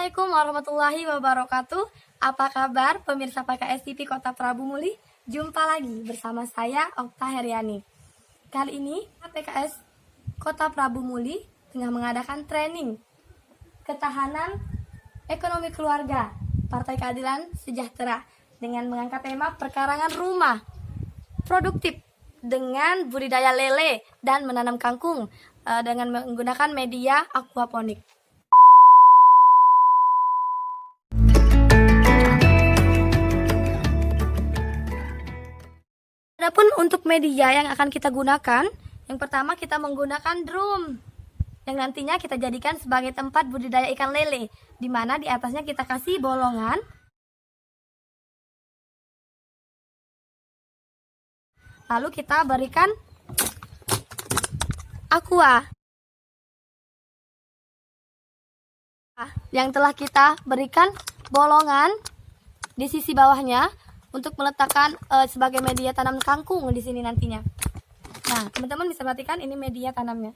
Assalamualaikum warahmatullahi wabarakatuh. Apa kabar pemirsa PKS TV Kota Prabu Muli? Jumpa lagi bersama saya Okta Heriani. Kali ini PKS Kota Prabu Muli tengah mengadakan training ketahanan ekonomi keluarga Partai Keadilan Sejahtera dengan mengangkat tema perkarangan rumah produktif dengan budidaya lele dan menanam kangkung dengan menggunakan media aquaponik. Adapun untuk media yang akan kita gunakan, yang pertama kita menggunakan drum yang nantinya kita jadikan sebagai tempat budidaya ikan lele, di mana di atasnya kita kasih bolongan. Lalu kita berikan aqua yang telah kita berikan bolongan di sisi bawahnya untuk meletakkan sebagai media tanam kangkung di sini nantinya. Nah, teman-teman bisa perhatikan ini media tanamnya.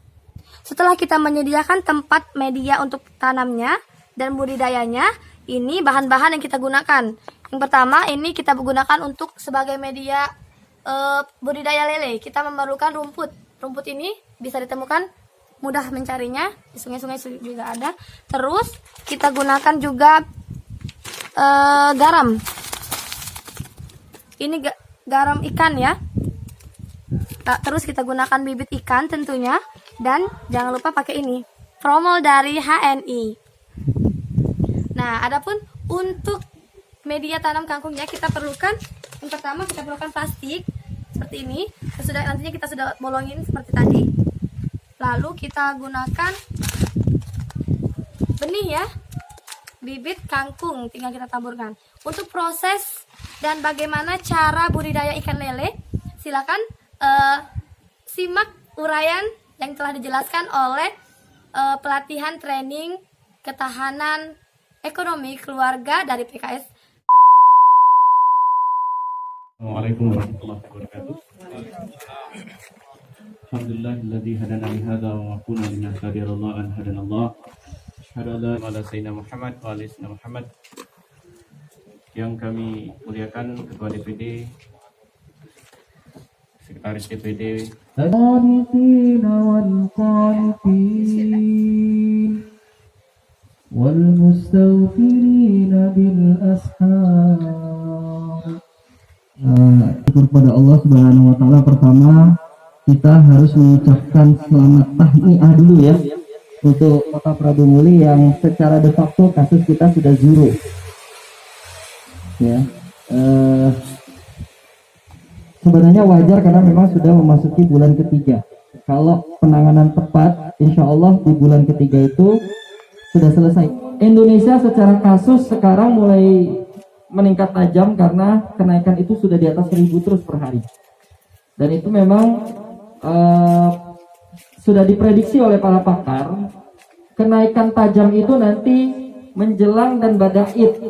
Setelah kita menyediakan tempat media untuk tanamnya dan budidayanya, ini bahan-bahan yang kita gunakan. Yang pertama, ini kita gunakan untuk sebagai media budidaya lele. Kita memerlukan rumput. Rumput ini bisa ditemukan mudah mencarinya, di sungai-sungai juga ada. Terus kita gunakan juga garam. Ini garam ikan ya. Terus kita gunakan bibit ikan tentunya. Dan jangan lupa pakai ini, promol dari HNI. Nah, adapun untuk media tanam kangkungnya kita perlukan, yang pertama kita perlukan plastik seperti ini. Nantinya kita sudah bolongin seperti tadi. Lalu kita gunakan benih ya, bibit kangkung tinggal kita taburkan. Untuk proses dan bagaimana cara budidaya ikan lele, silakan simak uraian yang telah dijelaskan oleh pelatihan training ketahanan ekonomi keluarga dari PKS. Assalamualaikum warahmatullahi wabarakatuh. Alhamdulillahilladzi hadana li hadza wa ma kunna linahtadiya laula an hadanallah. Asyhadu an la ilaha illallah Muhammad wa ala sayyidina Muhammad. Yang kami muliakan Ketua DPD, Sekretaris DPD, wal mustaghfirina bil ashar. Syukur kepada Allah Subhanahu wa taala. Pertama, kita harus mengucapkan selamat tahniah dulu ya untuk Kota Prabu Muli yang secara de facto kasus kita sudah zero. Ya, sebenarnya wajar karena memang sudah memasuki bulan ketiga. Kalau penanganan tepat, insya Allah di bulan ketiga itu sudah selesai. Indonesia secara kasus sekarang mulai meningkat tajam karena kenaikan itu sudah di atas 1000 terus per hari. Dan itu memang sudah diprediksi oleh para pakar, kenaikan tajam itu nanti menjelang dan pada Id.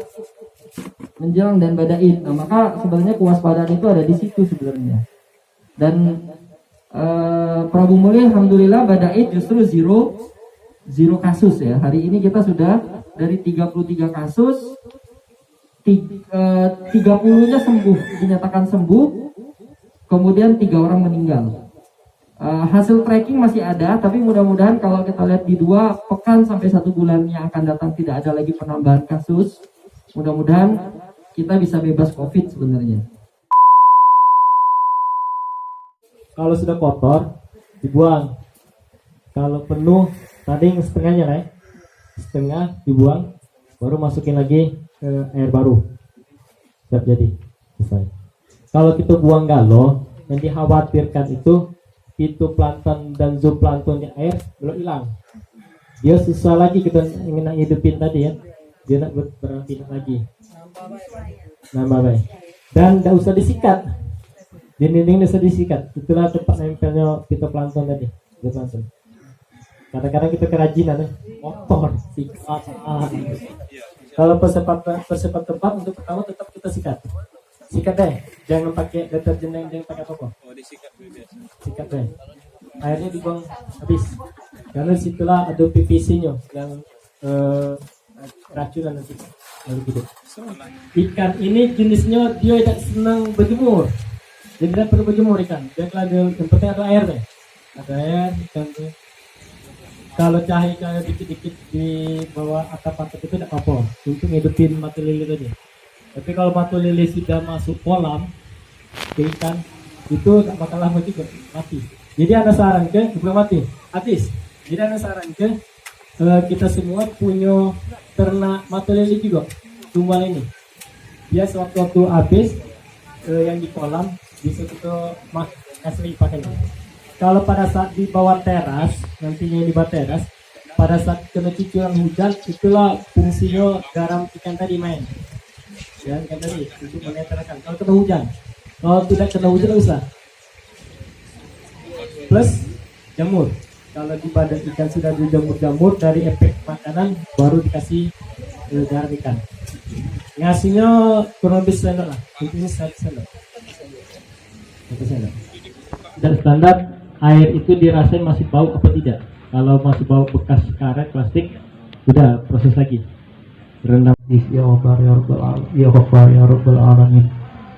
Nah, maka sebenarnya kewaspadaan itu ada di situ sebenarnya. Dan Prabu Muli alhamdulillah pada Id justru zero kasus ya. Hari ini kita sudah dari 33 kasus 30-nya sembuh, dinyatakan sembuh, kemudian 3 orang meninggal. Hasil tracking masih ada, tapi mudah-mudahan kalau kita lihat di 2 pekan sampai 1 bulan yang akan datang tidak ada lagi penambahan kasus. Mudah-mudahan kita bisa bebas COVID sebenarnya. Kalau sudah kotor dibuang. Kalau penuh tadi setengahnya lah, setengah dibuang, baru masukin lagi ke air baru. Siap jadi selesai. Kalau kita buang galo, yang dikhawatirkan itu fitoplankton dan zooplankton di air belum hilang. Dia susah lagi kita ingin hidupin tadi ya. Dia nak berpindah lagi. Nambah baik. Dan tidak usah disikat. Di dinding tidak usah disikat. Itulah tempat nempelnya fitoplankton tadi. Zooplankton. Kadang-kadang kita kerajinan ya. Kotor, sikat. Kalau persiapan tempat untuk pertama tetap kita sikat. Sikat deh. Jangan pakai deterjen, jangan pakai apa-apa. Sikat deh. Airnya dibuang habis. Karena situlah ada PVC-nya yang keracunan nanti lalu hidup. Ikan ini jenisnya dia tidak senang berjemur, jadi tidak perlu berjemur ikan. Dia kalau yang penting ada air deh, ada air ikan tuh. Kalau cahaya dikit-dikit di bawah atap-atap itu tidak apa-apa untuk ngidupin mata lili tadi. Tapi kalau mata lili sudah masuk kolam ke ikan itu tak bakal lama juga mati. Jadi ada saran ke bukan mati, atis. Jadi ada saran ke kita semua punya ternak mata lili juga, tumbal ini. Dia sewaktu-waktu habis yang di kolam bisa kita kasih pakai. Kalau pada saat di bawah teras, nantinya di bawah teras, pada saat kena cucuran hujan, itulah fungsinya garam ikan tadi main. Ya, ikan tadi untuk menetralkan. Kalau kena hujan, kalau tidak kena hujan bisa. Plus jamur. Kalau di badan ikan sudah dijamur-jamur dari efek makanan, baru dikasih garam ikan. Ngasihnya kurang lebih sendok lah, intinya 1 sendok. 1 sendok. Dan standar air itu dirasain masih bau apa tidak. Kalau masih bau bekas karet plastik, udah proses lagi. Rendam. Ya Allah ya Rabbal alamin. Ya Ghaffar ya Rabbal alamin.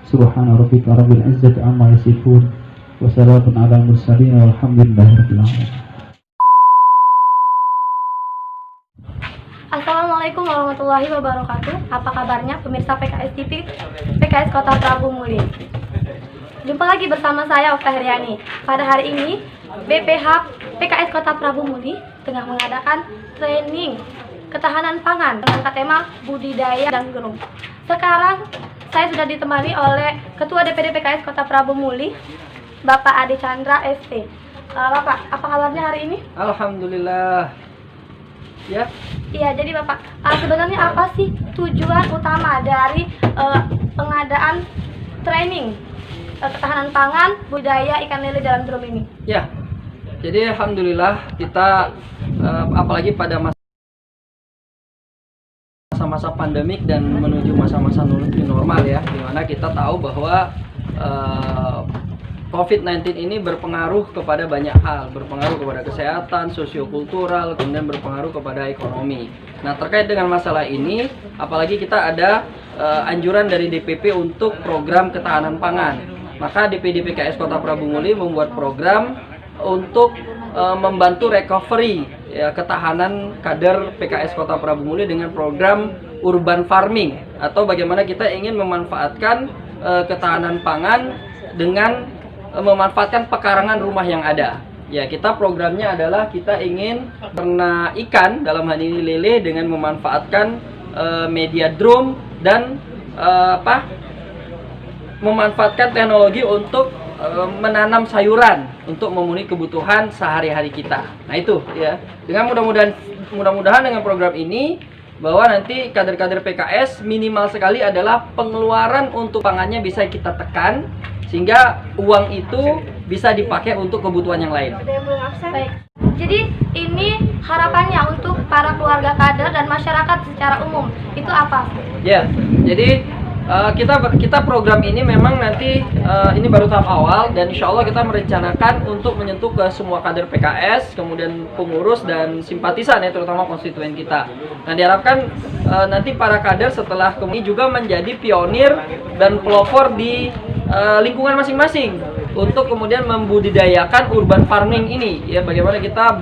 Subhana rabbika rabbil izzati amma yasifun. Wa salamun ala mursalin walhamdulillahi rabbil alamin. Assalamualaikum warahmatullahi wabarakatuh. Apa kabarnya pemirsa PKS TV, PKS Kota Prabu Muli? Jumpa lagi bersama saya Okta Heriani. Pada hari ini BPH PKS Kota Prabu Muli tengah mengadakan training ketahanan pangan dengan tema budidaya dan gerung. Sekarang saya sudah ditemani oleh Ketua DPD PKS Kota Prabu Muli, Bapak Ade Chandra ST. Bapak, apa kabarnya hari ini? Alhamdulillah. Ya. Iya, jadi Bapak, sebenarnya apa sih tujuan utama dari pengadaan training ketahanan pangan budaya ikan lele dalam drum ini? Ya. Jadi alhamdulillah kita apalagi pada masa-masa pandemik dan menuju masa-masa new normal ya, dimana kita tahu bahwa COVID-19 ini berpengaruh kepada banyak hal, berpengaruh kepada kesehatan, sosiokultural, kemudian berpengaruh kepada ekonomi. Nah, terkait dengan masalah ini, apalagi kita ada anjuran dari DPP untuk program ketahanan pangan. Maka DPD PKS Kota Prabu Muli membuat program untuk membantu recovery ya, ketahanan kader PKS Kota Prabu Muli dengan program urban farming, atau bagaimana kita ingin memanfaatkan ketahanan pangan dengan memanfaatkan pekarangan rumah yang ada. Ya, kita programnya adalah kita ingin ternak ikan, dalam hal ini lele, dengan memanfaatkan media drum dan memanfaatkan teknologi untuk menanam sayuran untuk memenuhi kebutuhan sehari-hari kita. Nah itu ya. Dengan mudah-mudahan dengan program ini bahwa nanti kader-kader PKS minimal sekali adalah pengeluaran untuk pangannya bisa kita tekan, sehingga uang itu bisa dipakai untuk kebutuhan yang lain. Baik. Jadi ini harapannya untuk para keluarga kader dan masyarakat secara umum itu apa? Ya, jadi kita program ini memang nanti ini baru tahap awal, dan insya Allah kita merencanakan untuk menyentuh ke semua kader PKS, kemudian pengurus dan simpatisan ya, terutama konstituen kita. Nah, diharapkan nanti para kader setelah kemudian juga menjadi pionir dan pelopor di lingkungan masing-masing untuk kemudian membudidayakan urban farming ini ya, bagaimana kita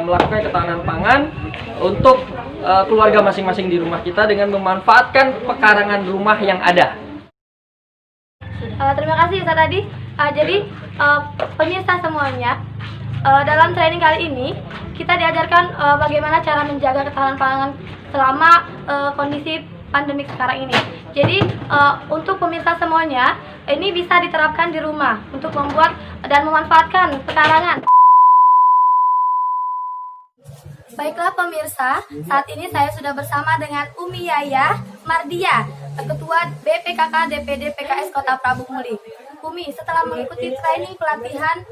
melakukan ketahanan pangan untuk keluarga masing-masing di rumah kita dengan memanfaatkan pekarangan rumah yang ada. Terima kasih Ustaz Adi. Jadi pemirsa semuanya, dalam training kali ini kita diajarkan bagaimana cara menjaga ketahanan pangan selama kondisi pandemik sekarang ini. Jadi untuk pemirsa semuanya, ini bisa diterapkan di rumah untuk membuat dan memanfaatkan pekarangan. Baiklah pemirsa, saat ini saya sudah bersama dengan Umi Yaya Mardia, Ketua BPKK DPD PKS Kota Prabu Muli. Umi, setelah mengikuti training pelatihan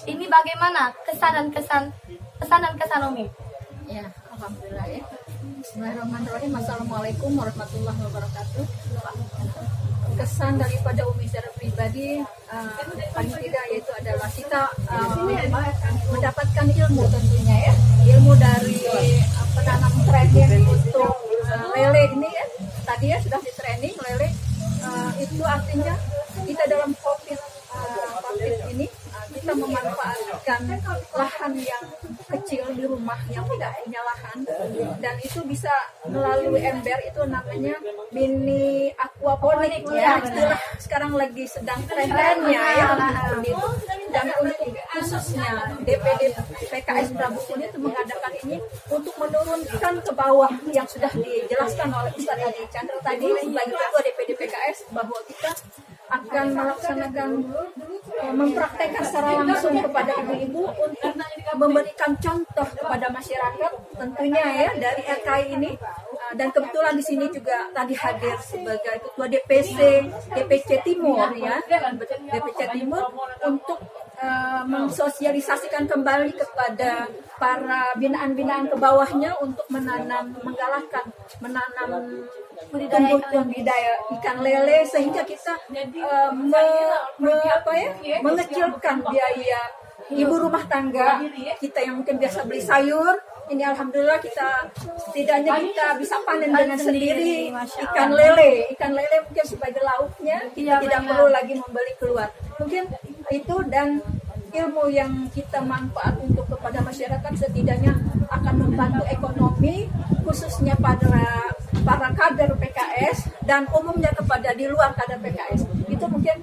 ini bagaimana pesan dan kesan Umi? Ya, alhamdulillah ya. Bismillahirrahmanirrahim. Assalamualaikum warahmatullahi wabarakatuh. Kesan daripada Umi secara pribadi paling tidak yaitu adalah kita mendapatkan ilmu tentunya ya, ilmu dari penanam training untuk lele ini ya, tadi ya sudah di training lele, itu artinya kita dalam COVID ini kita memanfaatkan lahan yang kecil di rumah yang tidak punya lahan, dan itu bisa melalui ember, itu namanya mini aquaponik ya, istilah sekarang lagi sedang tren-trennya ya, seperti itu. Dan untuk khususnya DPD PKS Prabu Muli itu mengadakan ini untuk menurunkan ke bawah yang sudah dijelaskan oleh Ustadz Adi Chandra tadi sebagai ketua DPD PKS, bahwa kita akan melaksanakan mempraktekkan secara langsung kepada ibu-ibu untuk memberikan contoh kepada masyarakat tentunya ya dari RKI ini. Dan kebetulan di sini juga tadi hadir sebagai ketua DPC Timur ya, DPC Timur untuk mensosialisasikan kembali kepada para binaan-binaan ke bawahnya untuk menggalakkan menanam budidaya ikan lele, sehingga kita mengecilkan biaya ibu rumah tangga kita yang mungkin biasa beli sayur. Ini alhamdulillah kita setidaknya kita bisa panen dengan sendiri ikan lele mungkin sebagai lauknya, kita tidak perlu lagi membeli keluar. Mungkin itu, dan ilmu yang kita manfaat untuk kepada masyarakat setidaknya akan membantu ekonomi khususnya pada para kader PKS dan umumnya kepada di luar kader PKS. Itu mungkin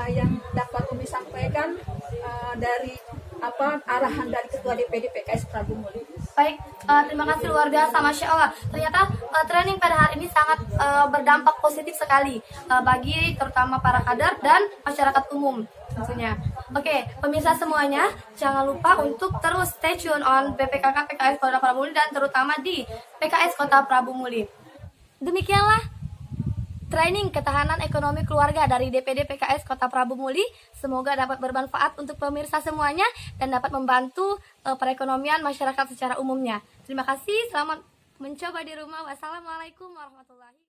yang dapat kami sampaikan dari arahan dari Ketua DPD PKS Prabu Muli. Baik, terima kasih luar biasa, Masya Allah. Ternyata training pada hari ini sangat berdampak positif sekali bagi terutama para kader dan masyarakat umum tentunya. Oke, pemirsa semuanya, jangan lupa untuk terus stay tune on PPKK PKS Kota Prabu Muli dan terutama di PKS Kota Prabu Muli. Demikianlah training ketahanan ekonomi keluarga dari DPD PKS Kota Prabu Muli. Semoga dapat bermanfaat untuk pemirsa semuanya dan dapat membantu perekonomian masyarakat secara umumnya. Terima kasih, selamat mencoba di rumah. Wassalamualaikum warahmatullahi wabarakatuh.